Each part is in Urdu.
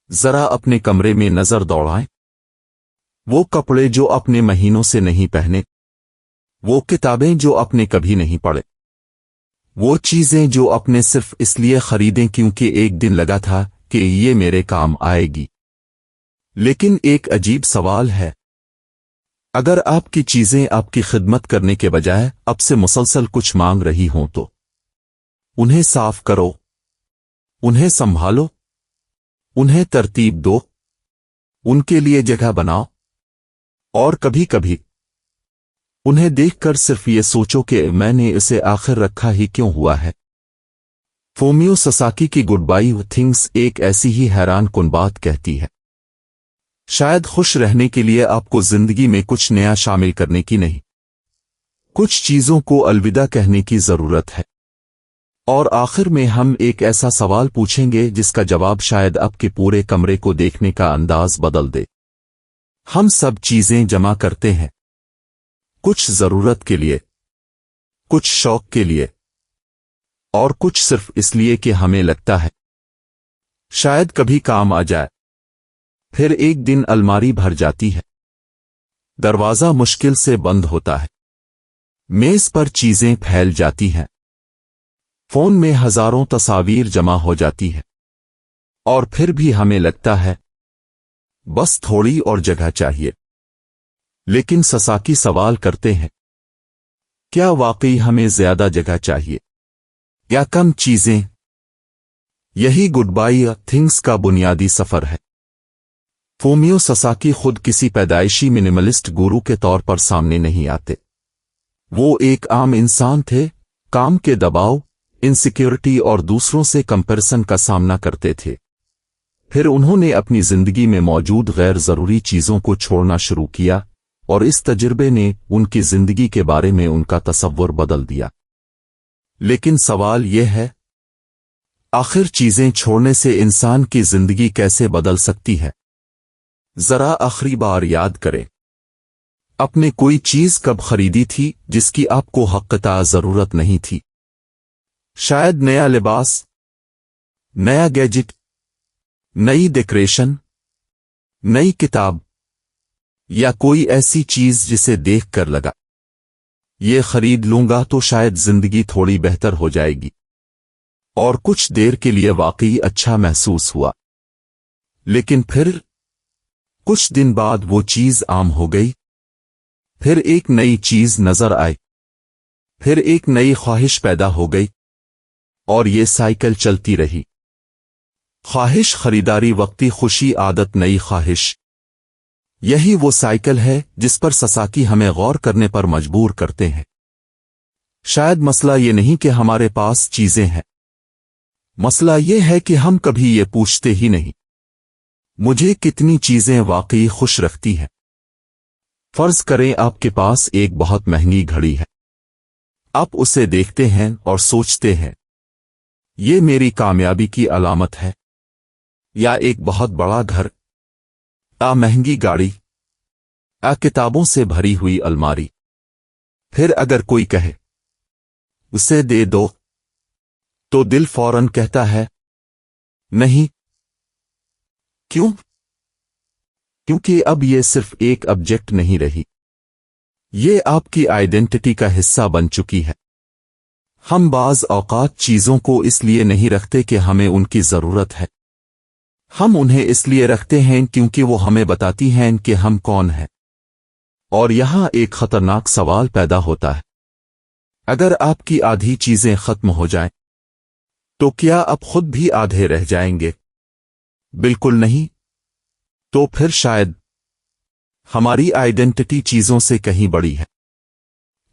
ذرا اپنے کمرے میں نظر دوڑائیں۔ وہ کپڑے جو اپنے مہینوں سے نہیں پہنے، وہ کتابیں جو اپنے کبھی نہیں پڑھے، وہ چیزیں جو اپنے صرف اس لیے خریدیں کیونکہ ایک دن لگا تھا کہ یہ میرے کام آئے گی۔ لیکن ایک عجیب سوال ہے، اگر آپ کی چیزیں آپ کی خدمت کرنے کے بجائے اب سے مسلسل کچھ مانگ رہی ہوں تو انہیں صاف کرو، انہیں سنبھالو، انہیں ترتیب دو، ان کے لیے جگہ بناؤ، اور کبھی کبھی انہیں دیکھ کر صرف یہ سوچو کہ میں نے اسے آخر رکھا ہی کیوں ہوا ہے۔ فومیو ساساکی کی گڈ بائی تھنگس ایک ایسی ہی حیران کن بات کہتی ہے، شاید خوش رہنے کے لیے آپ کو زندگی میں کچھ نیا شامل کرنے کی نہیں، کچھ چیزوں کو الوداع کہنے کی ضرورت ہے۔ اور آخر میں ہم ایک ایسا سوال پوچھیں گے جس کا جواب شاید آپ کے پورے کمرے کو دیکھنے کا انداز بدل دے۔ ہم سب چیزیں جمع کرتے ہیں، کچھ ضرورت کے لیے، کچھ شوق کے لیے، اور کچھ صرف اس لیے کہ ہمیں لگتا ہے شاید کبھی کام آ جائے۔ پھر ایک دن الماری بھر جاتی ہے، دروازہ مشکل سے بند ہوتا ہے، میز پر چیزیں پھیل جاتی ہیں، فون میں ہزاروں تصاویر جمع ہو جاتی ہے، اور پھر بھی ہمیں لگتا ہے بس تھوڑی اور جگہ چاہیے۔ لیکن ساساکی سوال کرتے ہیں، کیا واقعی ہمیں زیادہ جگہ چاہیے یا کم چیزیں؟ یہی گڈ بائی تھنگس کا بنیادی سفر ہے۔ فومیو ساساکی خود کسی پیدائشی منیملسٹ گورو کے طور پر سامنے نہیں آتے۔ وہ ایک عام انسان تھے، کام کے دباؤ، انسیکیورٹی اور دوسروں سے کمپیرسن کا سامنا کرتے تھے۔ پھر انہوں نے اپنی زندگی میں موجود غیر ضروری چیزوں کو چھوڑنا شروع کیا، اور اس تجربے نے ان کی زندگی کے بارے میں ان کا تصور بدل دیا۔ لیکن سوال یہ ہے، آخر چیزیں چھوڑنے سے انسان کی زندگی کیسے بدل سکتی ہے؟ ذرا آخری بار یاد کریں، آپ نے کوئی چیز کب خریدی تھی جس کی آپ کو حقیقتاً ضرورت نہیں تھی؟ شاید نیا لباس، نیا گیجٹ، نئی ڈیکوریشن، نئی کتاب، یا کوئی ایسی چیز جسے دیکھ کر لگا یہ خرید لوں گا تو شاید زندگی تھوڑی بہتر ہو جائے گی، اور کچھ دیر کے لیے واقعی اچھا محسوس ہوا۔ لیکن پھر کچھ دن بعد وہ چیز عام ہو گئی، پھر ایک نئی چیز نظر آئی، پھر ایک نئی خواہش پیدا ہو گئی، اور یہ سائیکل چلتی رہی۔ خواہش، خریداری، وقتی خوشی، عادت، نئی خواہش۔ یہی وہ سائیکل ہے جس پر ساساکی ہمیں غور کرنے پر مجبور کرتے ہیں۔ شاید مسئلہ یہ نہیں کہ ہمارے پاس چیزیں ہیں، مسئلہ یہ ہے کہ ہم کبھی یہ پوچھتے ہی نہیں، مجھے کتنی چیزیں واقعی خوش رکھتی ہیں۔ فرض کریں آپ کے پاس ایک بہت مہنگی گھڑی ہے، آپ اسے دیکھتے ہیں اور سوچتے ہیں یہ میری کامیابی کی علامت ہے، یا ایک بہت بڑا گھر، مہنگی گاڑی، کتابوں سے بھری ہوئی الماری۔ پھر اگر کوئی کہے اسے دے دو تو دل فوراً کہتا ہے نہیں۔ کیوں؟ کیونکہ اب یہ صرف ایک آبجیکٹ نہیں رہی، یہ آپ کی آئیڈینٹی کا حصہ بن چکی ہے۔ ہم بعض اوقات چیزوں کو اس لیے نہیں رکھتے کہ ہمیں ان کی ضرورت ہے، ہم انہیں اس لیے رکھتے ہیں کیونکہ وہ ہمیں بتاتی ہیں کہ ہم کون ہیں۔ اور یہاں ایک خطرناک سوال پیدا ہوتا ہے، اگر آپ کی آدھی چیزیں ختم ہو جائیں تو کیا آپ خود بھی آدھے رہ جائیں گے؟ بالکل نہیں۔ تو پھر شاید ہماری آئیڈینٹی چیزوں سے کہیں بڑی ہے۔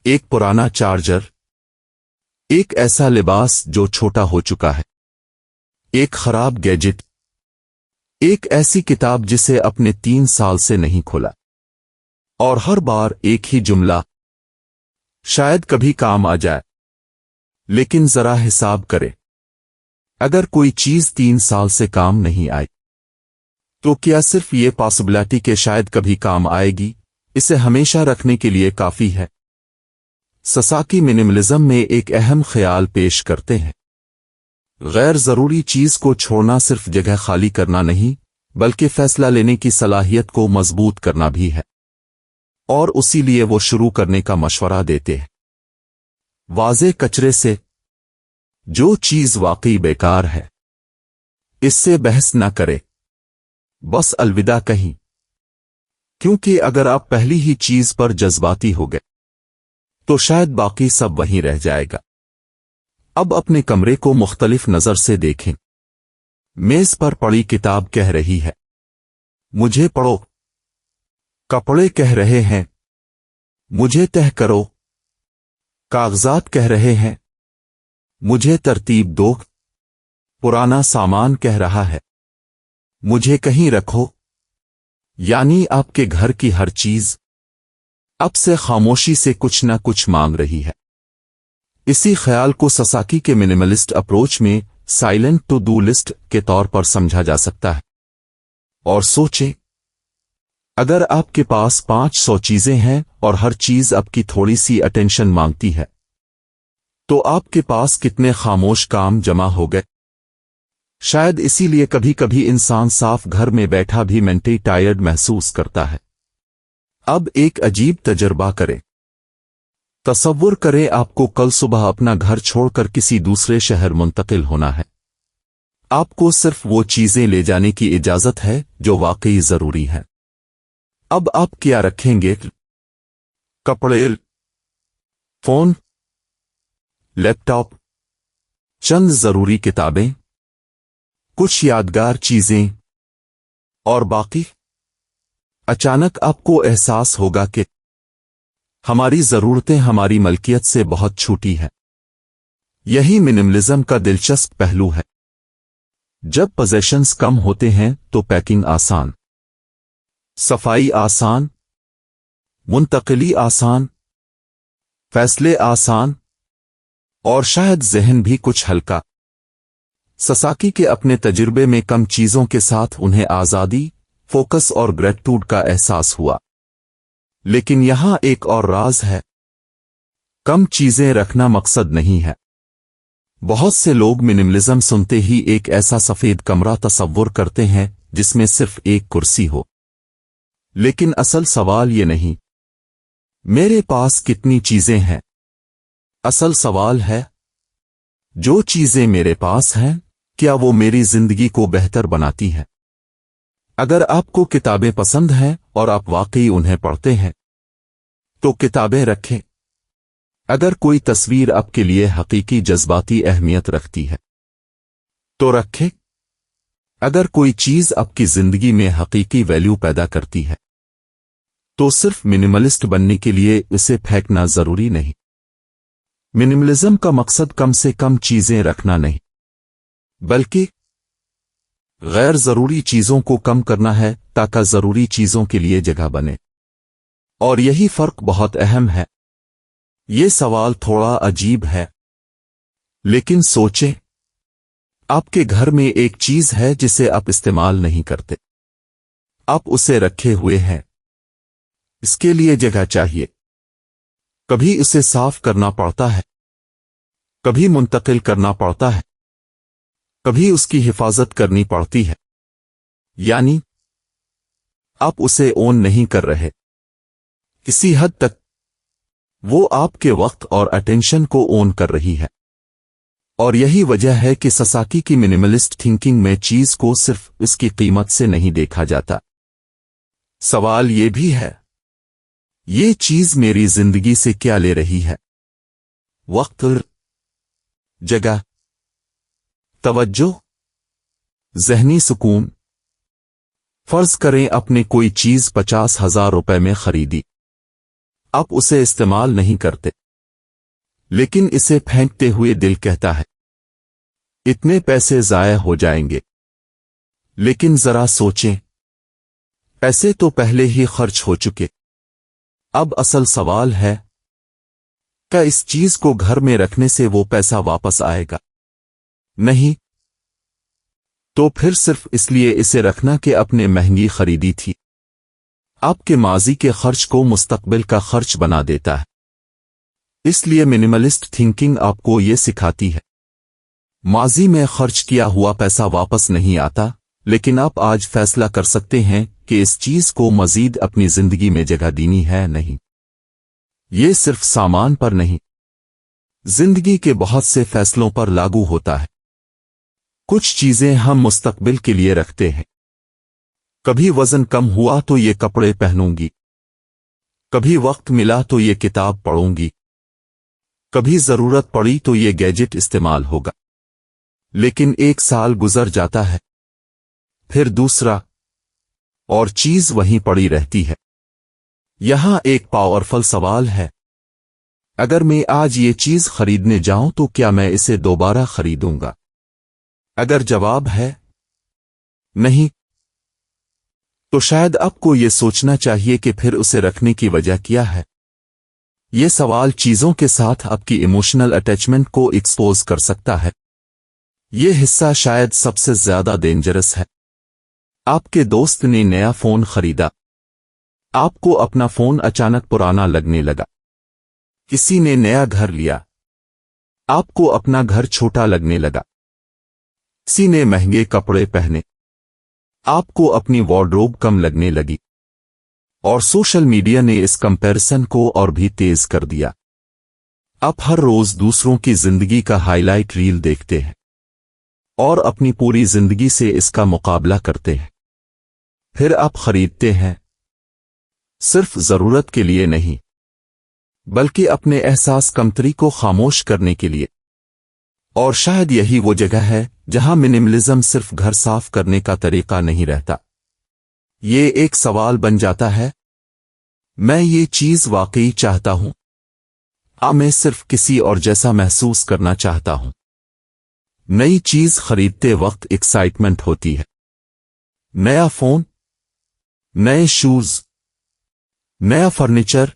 ایک پرانا چارجر، ایک ایسا لباس جو چھوٹا ہو چکا ہے، ایک خراب گیجٹ، ایک ایسی کتاب جسے اپنے 3 سال سے نہیں کھولا، اور ہر بار ایک ہی جملہ، شاید کبھی کام آ جائے۔ لیکن ذرا حساب کرے، اگر کوئی چیز 3 سال سے کام نہیں آئی تو کیا صرف یہ پاسبلٹی کہ شاید کبھی کام آئے گی اسے ہمیشہ رکھنے کے لیے کافی ہے؟ ساساکی منیملزم میں ایک اہم خیال پیش کرتے ہیں، غیر ضروری چیز کو چھوڑنا صرف جگہ خالی کرنا نہیں بلکہ فیصلہ لینے کی صلاحیت کو مضبوط کرنا بھی ہے، اور اسی لیے وہ شروع کرنے کا مشورہ دیتے ہیں واضح کچرے سے۔ جو چیز واقعی بیکار ہے اس سے بحث نہ کرے، بس الوداع کہیں، کیونکہ اگر آپ پہلی ہی چیز پر جذباتی ہو گئے تو شاید باقی سب وہیں رہ جائے گا۔ اب اپنے کمرے کو مختلف نظر سے دیکھیں۔ میز پر پڑی کتاب کہہ رہی ہے مجھے پڑھو، کپڑے کہہ رہے ہیں مجھے تہہ کرو، کاغذات کہہ رہے ہیں مجھے ترتیب دو، پرانا سامان کہہ رہا ہے مجھے کہیں رکھو۔ یعنی آپ کے گھر کی ہر چیز اب سے خاموشی سے کچھ نہ کچھ مانگ رہی ہے۔ اسی خیال کو ساساکی کے منیملسٹ اپروچ میں سائلنٹ ٹو ڈو لسٹ کے طور پر سمجھا جا سکتا ہے۔ اور سوچیں، اگر آپ کے پاس 500 چیزیں ہیں اور ہر چیز آپ کی تھوڑی سی اٹینشن مانگتی ہے تو آپ کے پاس کتنے خاموش کام جمع ہو گئے۔ شاید اسی لیے کبھی کبھی انسان صاف گھر میں بیٹھا بھی مینٹلی ٹائرڈ محسوس کرتا ہے۔ اب ایک عجیب تجربہ کریں۔ تصور کریں آپ کو کل صبح اپنا گھر چھوڑ کر کسی دوسرے شہر منتقل ہونا ہے۔ آپ کو صرف وہ چیزیں لے جانے کی اجازت ہے جو واقعی ضروری ہیں۔ اب آپ کیا رکھیں گے؟ کپڑے، فون، لیپ ٹاپ، چند ضروری کتابیں، کچھ یادگار چیزیں، اور باقی؟ اچانک آپ کو احساس ہوگا کہ ہماری ضرورتیں ہماری ملکیت سے بہت چھوٹی ہیں۔ یہی منیملزم کا دلچسپ پہلو ہے۔ جب پوزیشنز کم ہوتے ہیں تو پیکنگ آسان، صفائی آسان، منتقلی آسان، فیصلے آسان، اور شاید ذہن بھی کچھ ہلکا۔ ساساکی کے اپنے تجربے میں کم چیزوں کے ساتھ انہیں آزادی، فوکس اور گریٹیٹیوڈ کا احساس ہوا۔ لیکن یہاں ایک اور راز ہے، کم چیزیں رکھنا مقصد نہیں ہے۔ بہت سے لوگ منیملزم سنتے ہی ایک ایسا سفید کمرہ تصور کرتے ہیں جس میں صرف ایک کرسی ہو۔ لیکن اصل سوال یہ نہیں میرے پاس کتنی چیزیں ہیں، اصل سوال ہے جو چیزیں میرے پاس ہیں کیا وہ میری زندگی کو بہتر بناتی ہیں؟ اگر آپ کو کتابیں پسند ہیں اور آپ واقعی انہیں پڑھتے ہیں تو کتابیں رکھیں۔ اگر کوئی تصویر آپ کے لیے حقیقی جذباتی اہمیت رکھتی ہے تو رکھیں۔ اگر کوئی چیز آپ کی زندگی میں حقیقی ویلیو پیدا کرتی ہے تو صرف منیملسٹ بننے کے لیے اسے پھینکنا ضروری نہیں۔ منیملزم کا مقصد کم سے کم چیزیں رکھنا نہیں، بلکہ غیر ضروری چیزوں کو کم کرنا ہے تاکہ ضروری چیزوں کے لیے جگہ بنے۔ اور یہی فرق بہت اہم ہے۔ یہ سوال تھوڑا عجیب ہے، لیکن سوچیں، آپ کے گھر میں ایک چیز ہے جسے آپ استعمال نہیں کرتے، آپ اسے رکھے ہوئے ہیں، اس کے لیے جگہ چاہیے۔ کبھی اسے صاف کرنا پڑتا ہے، کبھی منتقل کرنا پڑتا ہے، کبھی اس کی حفاظت کرنی پڑتی ہے۔ یعنی آپ اسے اون نہیں کر رہے، کسی حد تک وہ آپ کے وقت اور اٹینشن کو اون کر رہی ہے۔ اور یہی وجہ ہے کہ ساساکی کی منیملسٹ تھنکنگ میں چیز کو صرف اس کی قیمت سے نہیں دیکھا جاتا۔ سوال یہ بھی ہے، یہ چیز میری زندگی سے کیا لے رہی ہے؟ وقت، جگہ، توجہ، ذہنی سکون۔ فرض کریں آپ نے کوئی چیز 50,000 روپے میں خریدی، آپ اسے استعمال نہیں کرتے، لیکن اسے پھینکتے ہوئے دل کہتا ہے اتنے پیسے ضائع ہو جائیں گے۔ لیکن ذرا سوچیں، پیسے تو پہلے ہی خرچ ہو چکے۔ اب اصل سوال ہے، کیا اس چیز کو گھر میں رکھنے سے وہ پیسہ واپس آئے گا؟ نہیں، تو پھر صرف اس لیے اسے رکھنا کہ آپ نے مہنگی خریدی تھی، آپ کے ماضی کے خرچ کو مستقبل کا خرچ بنا دیتا ہے۔ اس لیے منیملسٹ تھنکنگ آپ کو یہ سکھاتی ہے، ماضی میں خرچ کیا ہوا پیسہ واپس نہیں آتا، لیکن آپ آج فیصلہ کر سکتے ہیں کہ اس چیز کو مزید اپنی زندگی میں جگہ دینی ہے نہیں۔ یہ صرف سامان پر نہیں، زندگی کے بہت سے فیصلوں پر لاگو ہوتا ہے۔ کچھ چیزیں ہم مستقبل کے لیے رکھتے ہیں۔ کبھی وزن کم ہوا تو یہ کپڑے پہنوں گی، کبھی وقت ملا تو یہ کتاب پڑھوں گی، کبھی ضرورت پڑی تو یہ گیجٹ استعمال ہوگا۔ لیکن 1 سال گزر جاتا ہے، پھر دوسرا، اور چیز وہیں پڑی رہتی ہے۔ یہاں ایک پاورفل سوال ہے، اگر میں آج یہ چیز خریدنے جاؤں تو کیا میں اسے دوبارہ خریدوں گا؟ اگر جواب ہے نہیں، تو شاید آپ کو یہ سوچنا چاہیے کہ پھر اسے رکھنے کی وجہ کیا ہے۔ یہ سوال چیزوں کے ساتھ آپ کی ایموشنل اٹیچمنٹ کو ایکسپوز کر سکتا ہے۔ یہ حصہ شاید سب سے زیادہ ڈینجرس ہے۔ آپ کے دوست نے نیا فون خریدا، آپ کو اپنا فون اچانک پرانا لگنے لگا۔ کسی نے نیا گھر لیا، آپ کو اپنا گھر چھوٹا لگنے لگا۔ کسی نے مہنگے کپڑے پہنے، آپ کو اپنی وارڈروب کم لگنے لگی۔ اور سوشل میڈیا نے اس کمپیرسن کو اور بھی تیز کر دیا۔ آپ ہر روز دوسروں کی زندگی کا ہائی لائٹ ریل دیکھتے ہیں اور اپنی پوری زندگی سے اس کا مقابلہ کرتے ہیں۔ پھر آپ خریدتے ہیں، صرف ضرورت کے لیے نہیں، بلکہ اپنے احساس کمتری کو خاموش کرنے کے لیے۔ اور شاید یہی وہ جگہ ہے جہاں منیملزم صرف گھر صاف کرنے کا طریقہ نہیں رہتا۔ یہ ایک سوال بن جاتا ہے، میں یہ چیز واقعی چاہتا ہوں؟ میں صرف کسی اور جیسا محسوس کرنا چاہتا ہوں۔ نئی چیز خریدتے وقت ایکسائٹمنٹ ہوتی ہے، نیا فون، نئے شوز، نیا فرنیچر،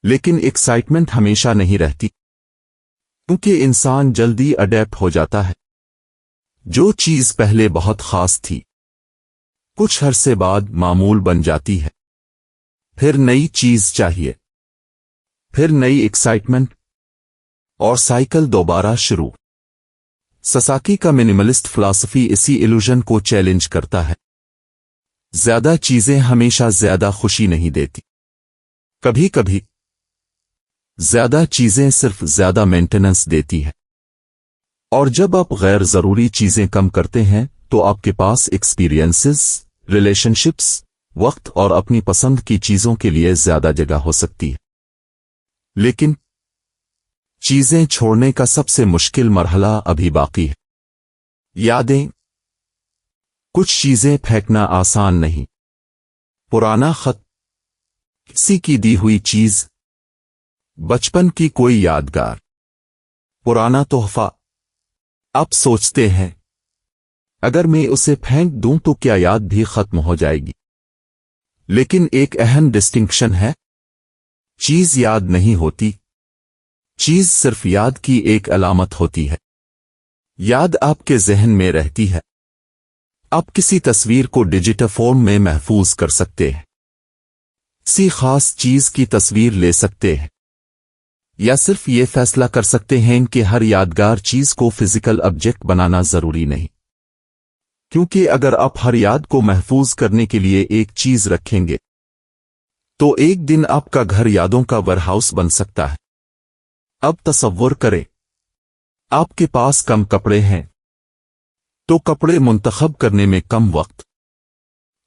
لیکن ایکسائٹمنٹ ہمیشہ نہیں رہتی، کیونکہ انسان جلدی اڈیپٹ ہو جاتا ہے۔ جو چیز پہلے بہت خاص تھی، کچھ عرصے بعد معمول بن جاتی ہے۔ پھر نئی چیز چاہیے، پھر نئی ایکسائٹمنٹ، اور سائیکل دوبارہ شروع۔ ساساکی کا منیملسٹ فلسفی اسی ایلوژن کو چیلنج کرتا ہے۔ زیادہ چیزیں ہمیشہ زیادہ خوشی نہیں دیتی۔ کبھی کبھی زیادہ چیزیں صرف زیادہ مینٹیننس دیتی ہیں۔ اور جب آپ غیر ضروری چیزیں کم کرتے ہیں تو آپ کے پاس ایکسپیرینسز، ریلیشن شپس، وقت اور اپنی پسند کی چیزوں کے لیے زیادہ جگہ ہو سکتی ہے۔ لیکن چیزیں چھوڑنے کا سب سے مشکل مرحلہ ابھی باقی ہے۔ یادیں۔ کچھ چیزیں پھینکنا آسان نہیں۔ پرانا خط، کسی کی دی ہوئی چیز، بچپن کی کوئی یادگار، پرانا تحفہ۔ آپ سوچتے ہیں، اگر میں اسے پھینک دوں تو کیا یاد بھی ختم ہو جائے گی؟ لیکن ایک اہم ڈسٹنکشن ہے، چیز یاد نہیں ہوتی، چیز صرف یاد کی ایک علامت ہوتی ہے۔ یاد آپ کے ذہن میں رہتی ہے۔ آپ کسی تصویر کو ڈیجیٹل فارم میں محفوظ کر سکتے ہیں، کسی خاص چیز کی تصویر لے سکتے ہیں، یا صرف یہ فیصلہ کر سکتے ہیں کہ ہر یادگار چیز کو فزیکل آبجیکٹ بنانا ضروری نہیں۔ کیونکہ اگر آپ ہر یاد کو محفوظ کرنے کے لیے ایک چیز رکھیں گے تو ایک دن آپ کا گھر یادوں کا ویئر ہاؤس بن سکتا ہے۔ اب تصور کریں، آپ کے پاس کم کپڑے ہیں تو کپڑے منتخب کرنے میں کم وقت،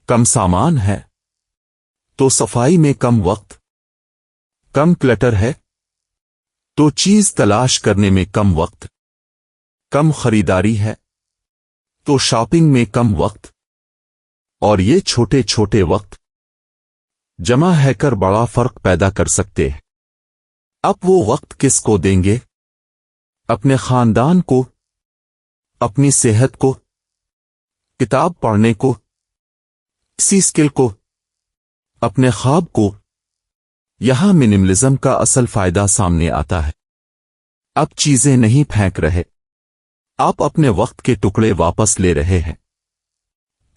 کم سامان ہے تو صفائی میں کم وقت، کم کلٹر ہے تو چیز تلاش کرنے میں کم وقت، کم خریداری ہے تو شاپنگ میں کم وقت۔ اور یہ چھوٹے چھوٹے وقت جمع ہے کر بڑا فرق پیدا کر سکتے ہیں۔ اب وہ وقت کس کو دیں گے؟ اپنے خاندان کو، اپنی صحت کو، کتاب پڑھنے کو، کسی اسکل کو، اپنے خواب کو۔ یہاں منیملزم کا اصل فائدہ سامنے آتا ہے۔ اب چیزیں نہیں پھینک رہے، آپ اپنے وقت کے ٹکڑے واپس لے رہے ہیں۔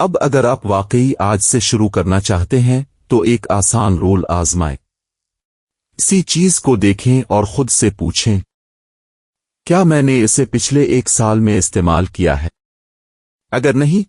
اب اگر آپ واقعی آج سے شروع کرنا چاہتے ہیں تو ایک آسان رول آزمائیں۔ اسی چیز کو دیکھیں اور خود سے پوچھیں، کیا میں نے اسے پچھلے 1 سال میں استعمال کیا ہے؟ اگر نہیں